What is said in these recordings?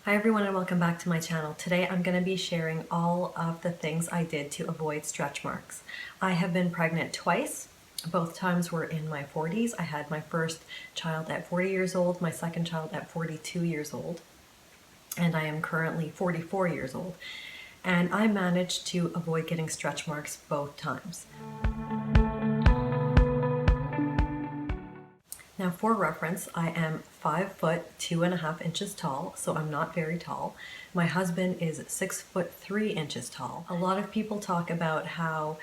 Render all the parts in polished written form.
Hi everyone and welcome back to my channel. Today I'm going to be sharing all of the things I did to avoid stretch marks. I have been pregnant twice. Both times were in my 40s. I had my first child at 40 years old, my second child at 42 years old, and I am currently 44 years old. And I managed to avoid getting stretch marks both times. Now for reference, I am 5 foot 2.5 inches tall, so I'm not very tall. My husband is 6 foot 3 inches tall. A lot of people talk about how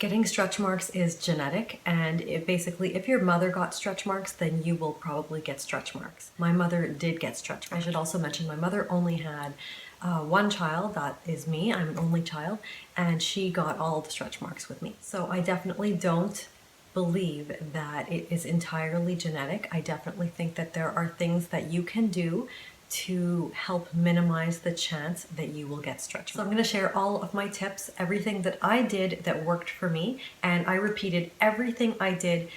getting stretch marks is genetic, and basically if your mother got stretch marks, then you will probably get stretch marks. My mother did get stretch marks. I should also mention my mother only had one child, that is me, I'm an only child, and she got all the stretch marks with me. So I definitely don't believe that it is entirely genetic. I definitely think that there are things that you can do to help minimize the chance that you will get stretch marks. So I'm going to share all of my tips, everything that I did that worked for me, and I repeated everything I did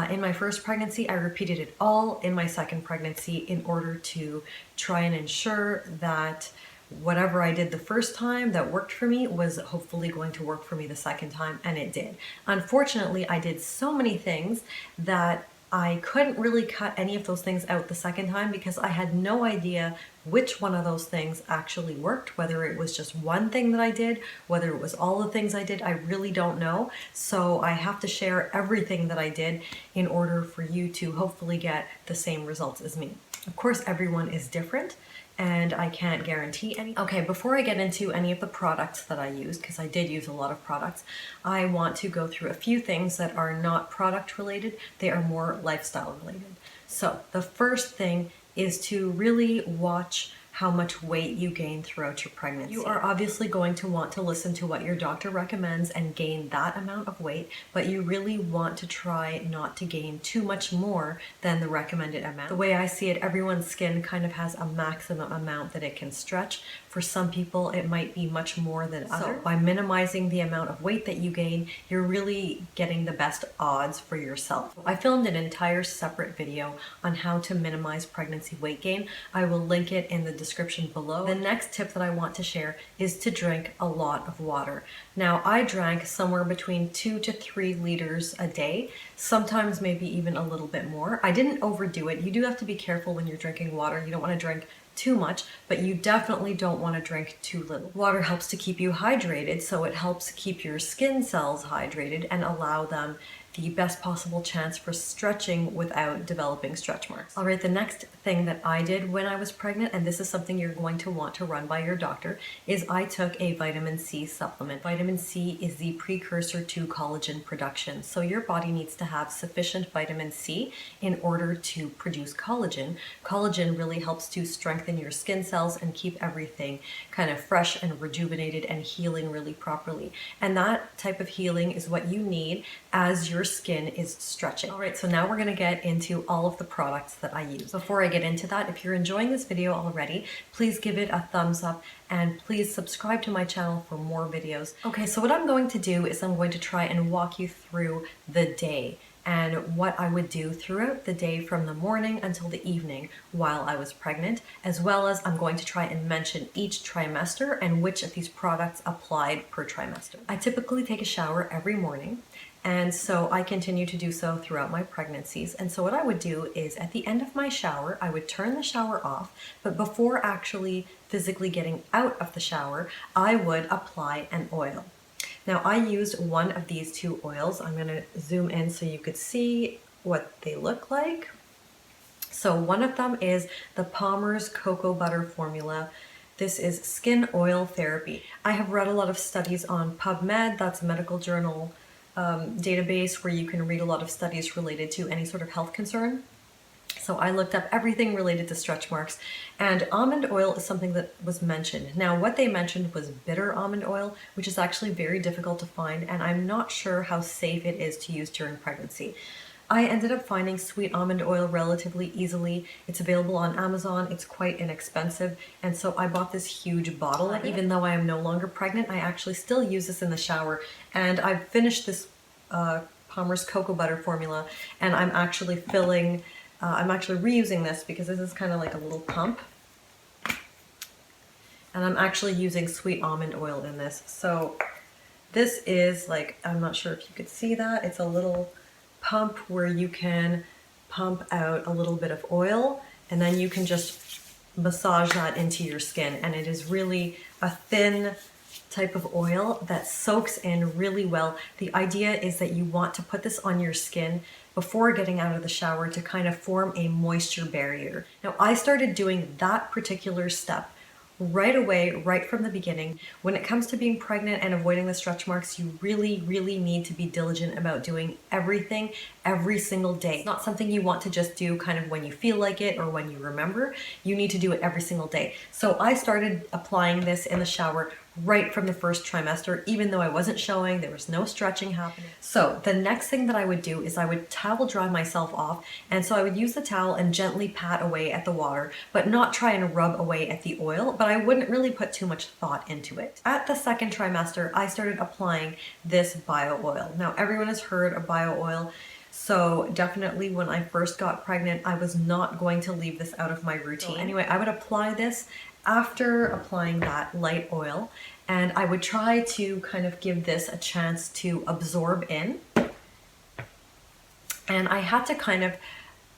in my first pregnancy. I repeated it all in my second pregnancy in order to try and ensure that whatever I did the first time that worked for me was hopefully going to work for me the second time, and it did. Unfortunately, I did so many things that I couldn't really cut any of those things out the second time because I had no idea which one of those things actually worked, whether it was just one thing that I did, whether it was all the things I did, I really don't know. So I have to share everything that I did in order for you to hopefully get the same results as me. Of course, everyone is different, and I can't guarantee any. Okay, before I get into any of the products that I used, because I did use a lot of products, I want to go through a few things that are not product related, they are more lifestyle related. So the first thing is to really watch how much weight you gain throughout your pregnancy. You are obviously going to want to listen to what your doctor recommends and gain that amount of weight, but you really want to try not to gain too much more than the recommended amount. The way I see it, everyone's skin kind of has a maximum amount that it can stretch. For some people, it might be much more than others. So by minimizing the amount of weight that you gain, you're really getting the best odds for yourself. I filmed an entire separate video on how to minimize pregnancy weight gain. I will link it in the description below. The next tip that I want to share is to drink a lot of water. Now, I drank somewhere between 2 to 3 liters a day, sometimes maybe even a little bit more. I didn't overdo it. You do have to be careful when you're drinking water. You don't want to drink too much, but you definitely don't want to drink too little. Water helps to keep you hydrated, so it helps keep your skin cells hydrated and allow them the best possible chance for stretching without developing stretch marks. All right, the next thing that I did when I was pregnant, and this is something you're going to want to run by your doctor, is I took a vitamin C supplement. Vitamin C is the precursor to collagen production. So your body needs to have sufficient vitamin C in order to produce collagen. Collagen really helps to strengthen your skin cells and keep everything kind of fresh and rejuvenated and healing really properly. And that type of healing is what you need as your skin is stretching. All right, so now we're gonna get into all of the products that I use. Before I get into that, if you're enjoying this video already, please give it a thumbs up and please subscribe to my channel for more videos. Okay, so what I'm going to do is I'm going to try and walk you through the day and what I would do throughout the day from the morning until the evening while I was pregnant, as well as I'm going to try and mention each trimester and which of these products applied per trimester. I typically take a shower every morning, and so I continue to do so throughout my pregnancies. And so what I would do is at the end of my shower, I would turn the shower off, but before actually physically getting out of the shower, I would apply an oil. Now I used one of these two oils. I'm gonna zoom in so you could see what they look like. So one of them is the Palmer's Cocoa Butter Formula. This is skin oil therapy. I have read a lot of studies on PubMed, that's a medical journal database where you can read a lot of studies related to any sort of health concern. So I looked up everything related to stretch marks, and almond oil is something that was mentioned. Now what they mentioned was bitter almond oil, which is actually very difficult to find, and I'm not sure how safe it is to use during pregnancy. I ended up finding sweet almond oil relatively easily. It's available on Amazon, it's quite inexpensive, and so I bought this huge bottle. Even though I am no longer pregnant, I actually still use this in the shower, and I've finished this Palmer's Cocoa Butter Formula, and I'm actually reusing this because this is kind of like a little pump. And I'm actually using sweet almond oil in this. So this is like, I'm not sure if you could see that. It's a little pump where you can pump out a little bit of oil, and then you can just massage that into your skin. And it is really a thin type of oil that soaks in really well. The idea is that you want to put this on your skin before getting out of the shower to kind of form a moisture barrier. Now, I started doing that particular step right away, right from the beginning. When it comes to being pregnant and avoiding the stretch marks, you really, really need to be diligent about doing everything every single day. It's not something you want to just do kind of when you feel like it or when you remember. You need to do it every single day. So I started applying this in the shower right from the first trimester, even though I wasn't showing, there was no stretching happening. So the next thing that I would do is I would towel dry myself off. And so I would use the towel and gently pat away at the water, but not try and rub away at the oil, but I wouldn't really put too much thought into it. At the second trimester, I started applying this bio oil. Now everyone has heard of bio oil. So definitely when I first got pregnant, I was not going to leave this out of my routine. Anyway, I would apply this after applying that light oil, and I would try to kind of give this a chance to absorb in. And I had to kind of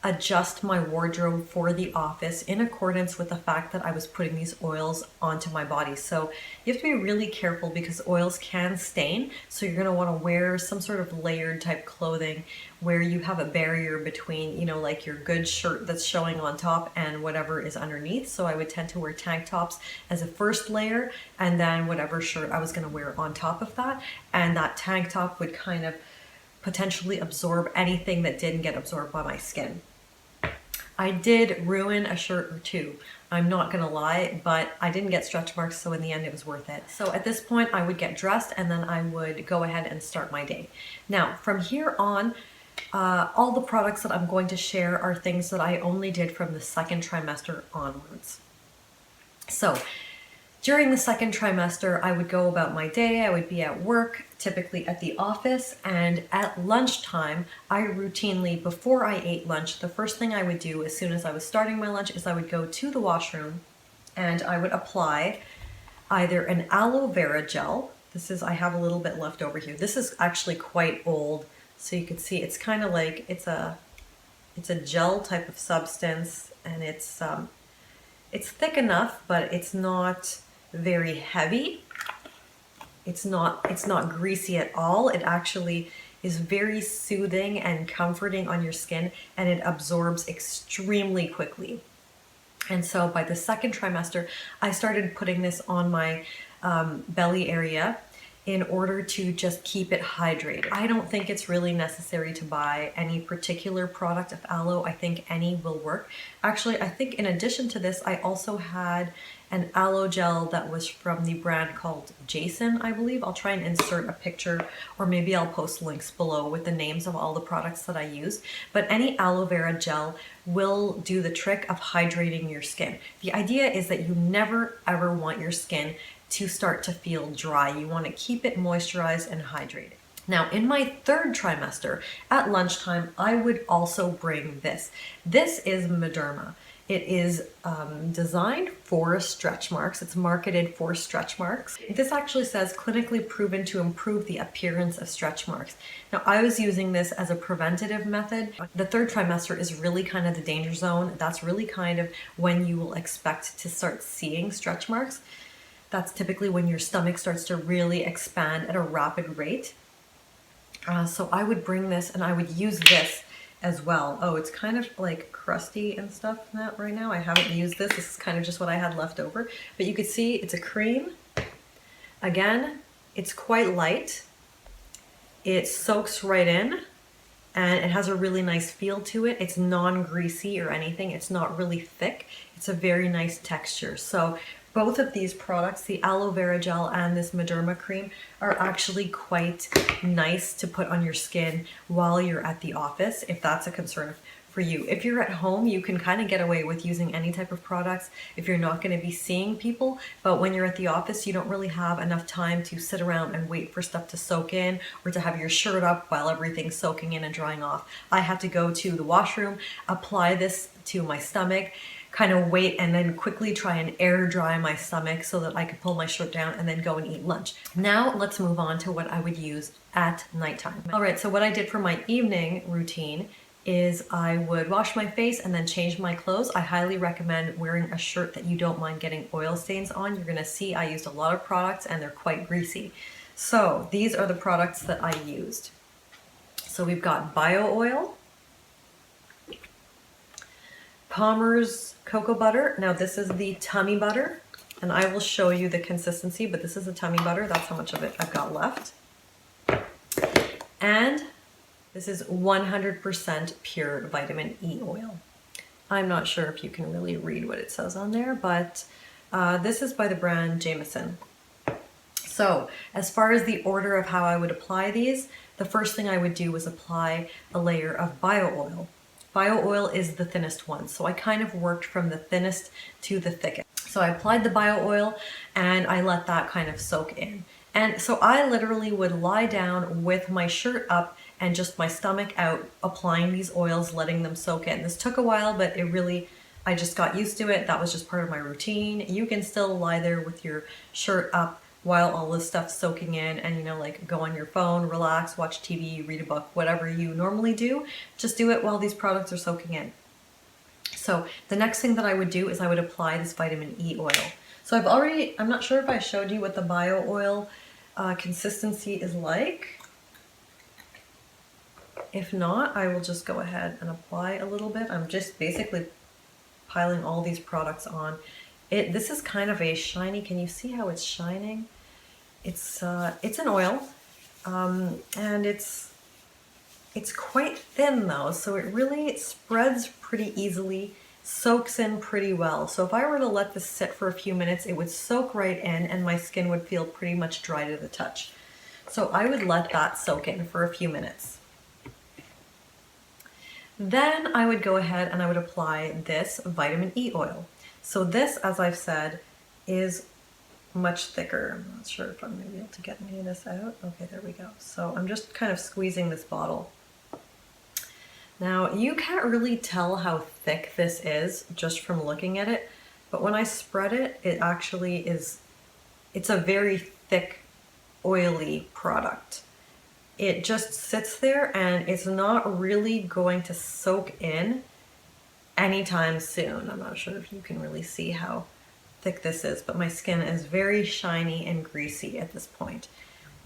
adjust my wardrobe for the office in accordance with the fact that I was putting these oils onto my body. So you have to be really careful because oils can stain. So you're going to want to wear some sort of layered type clothing where you have a barrier between, you know, like your good shirt that's showing on top and whatever is underneath. So I would tend to wear tank tops as a first layer, and then whatever shirt I was going to wear on top of that. And that tank top would kind of potentially absorb anything that didn't get absorbed by my skin. I did ruin a shirt or two, I'm not gonna lie, but I didn't get stretch marks, so in the end it was worth it. So at this point I would get dressed and then I would go ahead and start my day. Now from here on, all the products that I'm going to share are things that I only did from the second trimester onwards. So during the second trimester, I would go about my day. I would be at work, typically at the office, and at lunchtime, I routinely, before I ate lunch, the first thing I would do as soon as I was starting my lunch is I would go to the washroom and I would apply either an aloe vera gel. I have a little bit left over here. This is actually quite old, so you can see it's kind of like, it's a gel type of substance, and it's thick enough, but it's not very heavy. It's not greasy at all. It actually is very soothing and comforting on your skin, and it absorbs extremely quickly. And so by the second trimester, I started putting this on my belly area in order to just keep it hydrated. I don't think it's really necessary to buy any particular product of aloe. I think any will work. Actually, I think in addition to this, I also had an aloe gel that was from the brand called Jason, I believe. I'll try and insert a picture, or maybe I'll post links below with the names of all the products that I use. But any aloe vera gel will do the trick of hydrating your skin. The idea is that you never ever want your skin to start to feel dry. You want to keep it moisturized and hydrated. Now, in my third trimester, at lunchtime, I would also bring this. This is Mederma. It is designed for stretch marks. It's marketed for stretch marks. This actually says clinically proven to improve the appearance of stretch marks. Now, I was using this as a preventative method. The third trimester is really kind of the danger zone. That's really kind of when you will expect to start seeing stretch marks. That's typically when your stomach starts to really expand at a rapid rate. So I would bring this and I would use this as well. Oh, it's kind of like crusty and stuff right now. I haven't used this. This is kind of just what I had left over. But you can see it's a cream. Again, it's quite light. It soaks right in and it has a really nice feel to it. It's non-greasy or anything. It's not really thick. It's a very nice texture. So both of these products, the aloe vera gel and this Mederma cream, are actually quite nice to put on your skin while you're at the office, if that's a concern for you. If you're at home, you can kind of get away with using any type of products if you're not going to be seeing people. But when you're at the office, you don't really have enough time to sit around and wait for stuff to soak in or to have your shirt up while everything's soaking in and drying off. I had to go to the washroom, apply this to my stomach, kind of wait and then quickly try and air dry my stomach so that I could pull my shirt down and then go and eat lunch. Now let's move on to what I would use at nighttime. All right, so what I did for my evening routine is I would wash my face and then change my clothes. I highly recommend wearing a shirt that you don't mind getting oil stains on. You're gonna see I used a lot of products and they're quite greasy. So these are the products that I used. So we've got bio oil, Palmer's cocoa butter. Now this is the tummy butter, and I will show you the consistency, but this is the tummy butter. That's how much of it I've got left. And this is 100% pure vitamin E oil. I'm not sure if you can really read what it says on there, but this is by the brand Jameson. So as far as the order of how I would apply these, the first thing I would do was apply a layer of bio oil. Bio oil is the thinnest one, so I kind of worked from the thinnest to the thickest. So I applied the bio oil and I let that kind of soak in. And so I literally would lie down with my shirt up and just my stomach out, applying these oils, letting them soak in. This took a while, but I just got used to it. That was just part of my routine. You can still lie there with your shirt up while all this stuff's soaking in and, you know, like go on your phone, relax, watch TV, read a book, whatever you normally do, just do it while these products are soaking in. So the next thing that I would do is I would apply this vitamin E oil. So I'm not sure if I showed you what the bio oil consistency is like. If not, I will just go ahead and apply a little bit. I'm just basically piling all these products on. This is kind of a shiny, can you see how it's shining? It's an oil, and it's quite thin though, so it spreads pretty easily, soaks in pretty well. So if I were to let this sit for a few minutes, it would soak right in and my skin would feel pretty much dry to the touch. So I would let that soak in for a few minutes. Then I would go ahead and I would apply this vitamin E oil. So this, as I've said, is much thicker. I'm not sure if I'm going to be able to get any of this out. Okay, there we go. So I'm just kind of squeezing this bottle. Now, you can't really tell how thick this is just from looking at it, but when I spread it, it actually is, it's a very thick, oily product. It just sits there and it's not really going to soak in anytime soon. I'm not sure if you can really see how thick this is, but my skin is very shiny and greasy at this point.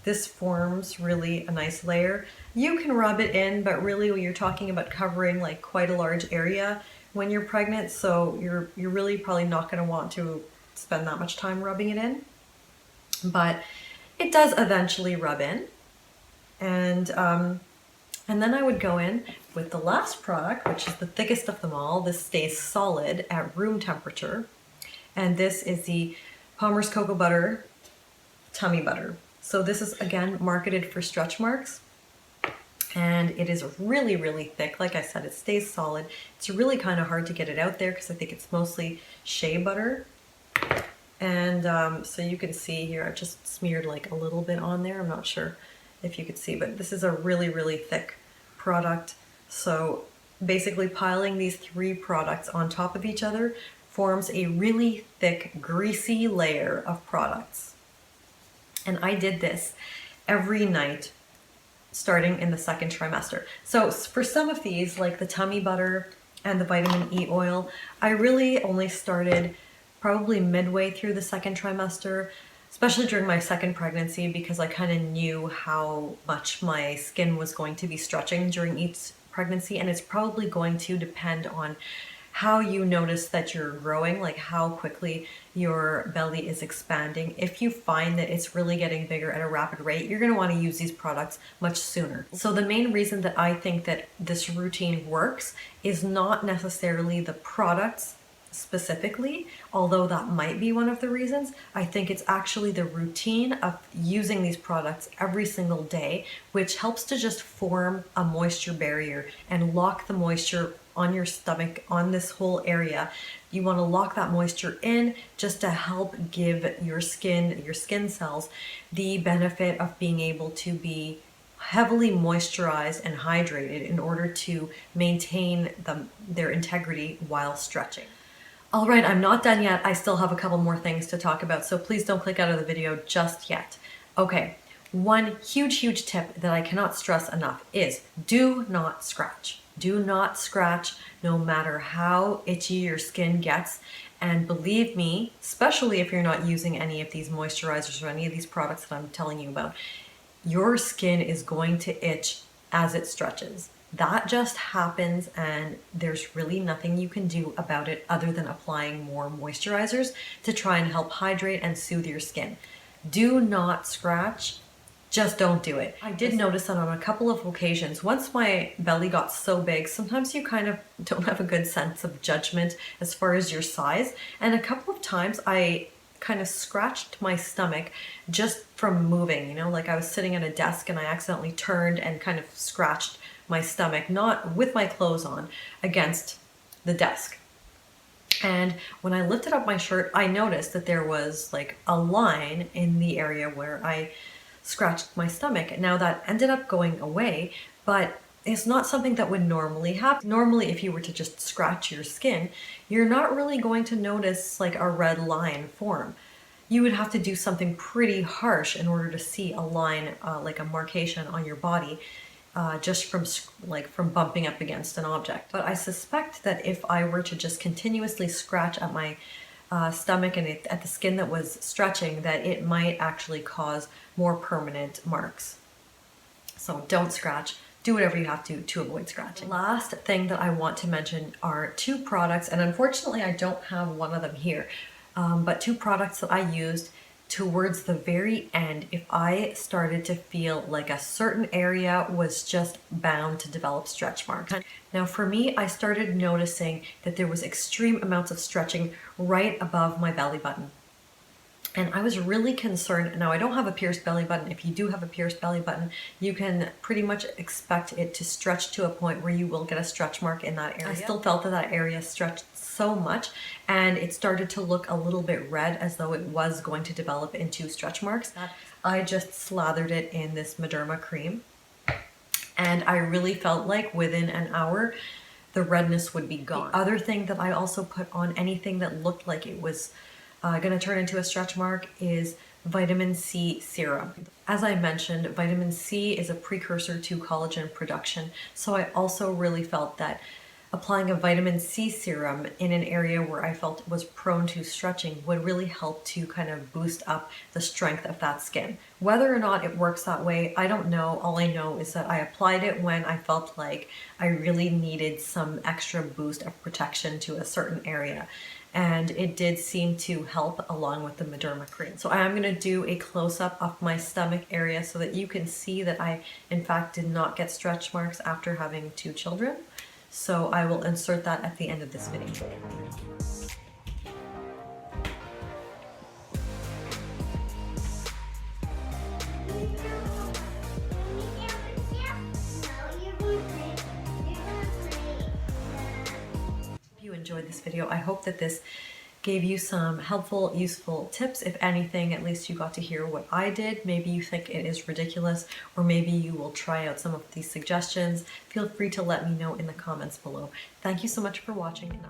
This forms really a nice layer. You can rub it in, but really you're talking about covering like quite a large area when you're pregnant, so you're really probably not going to want to spend that much time rubbing it in. But it does eventually rub in. And then I would go in with the last product, which is the thickest of them all. This stays solid at room temperature. And this is the Palmer's Cocoa Butter Tummy Butter. So this is, again, marketed for stretch marks. And it is really, really thick. Like I said, it stays solid. It's really kind of hard to get it out there because I think it's mostly shea butter. And so you can see here, I've just smeared like a little bit on there. I'm not sure if you could see, but this is a really, really thick product. So basically piling these three products on top of each other forms a really thick, greasy layer of products. And I did this every night starting in the second trimester. So for some of these, like the tummy butter and the vitamin E oil, I really only started probably midway through the second trimester, especially during my second pregnancy, because I kind of knew how much my skin was going to be stretching during each pregnancy. And it's probably going to depend on how you notice that you're growing, like how quickly your belly is expanding. If you find that it's really getting bigger at a rapid rate, you're going to want to use these products much sooner. So the main reason that I think that this routine works is not necessarily the products specifically, although that might be one of the reasons. I think it's actually the routine of using these products every single day, which helps to just form a moisture barrier and lock the moisture on your stomach, on this whole area. You want to lock that moisture in just to help give your skin cells the benefit of being able to be heavily moisturized and hydrated in order to maintain their integrity while stretching. All right, I'm not done yet. I still have a couple more things to talk about, so please don't click out of the video just yet. Okay, one huge tip that I cannot stress enough is do not scratch. Do not scratch no matter how itchy your skin gets. And believe me, especially if you're not using any of these moisturizers or any of these products that I'm telling you about, your skin is going to itch as it stretches. That just happens, and there's really nothing you can do about it other than applying more moisturizers to try and help hydrate and soothe your skin. Do not scratch. Just don't do it. I did notice that on a couple of occasions, once my belly got so big, sometimes you kind of don't have a good sense of judgment as far as your size. And a couple of times I kind of scratched my stomach just from moving, you know, like I was sitting at a desk and I accidentally turned and kind of scratched my stomach, not with my clothes on, against the desk. And when I lifted up my shirt, I noticed that there was like a line in the area where I scratched my stomach. Now that ended up going away, but it's not something that would normally happen. Normally, if you were to just scratch your skin, you're not really going to notice like a red line form. You would have to do something pretty harsh in order to see a line, like a marcation on your body, just from bumping up against an object. But I suspect that if I were to just continuously scratch at my stomach and at the skin that was stretching, that it might actually cause more permanent marks. So don't scratch. Do whatever you have to avoid scratching. Last thing that I want to mention are two products, and unfortunately I don't have one of them here, but two products that I used towards the very end if I started to feel like a certain area was just bound to develop stretch marks. Now for me, I started noticing that there was extreme amounts of stretching right above my belly button. And I was really concerned. Now I don't have a pierced belly button. If you do have a pierced belly button, you can pretty much expect it to stretch to a point where you will get a stretch mark in that area. I still felt that that area stretched so much, and it started to look a little bit red as though it was going to develop into stretch marks. I just slathered it in this Mederma cream, and I really felt like within an hour the redness would be gone. The other thing that I also put on anything that looked like it was going to turn into a stretch mark is vitamin C serum. As I mentioned, vitamin C is a precursor to collagen production, so I also really felt that applying a vitamin C serum in an area where I felt was prone to stretching would really help to kind of boost up the strength of that skin. Whether or not it works that way, I don't know. All I know is that I applied it when I felt like I really needed some extra boost of protection to a certain area. And it did seem to help along with the Mederma cream. So I am going to do a close-up of my stomach area so that you can see that I in fact did not get stretch marks after having 2 children. So I will insert that at the end of this video. If you enjoyed this video, I hope that this gave you some helpful, useful tips. If anything, at least you got to hear what I did. Maybe you think it is ridiculous, or maybe you will try out some of these suggestions. Feel free to let me know in the comments below. Thank you so much for watching, and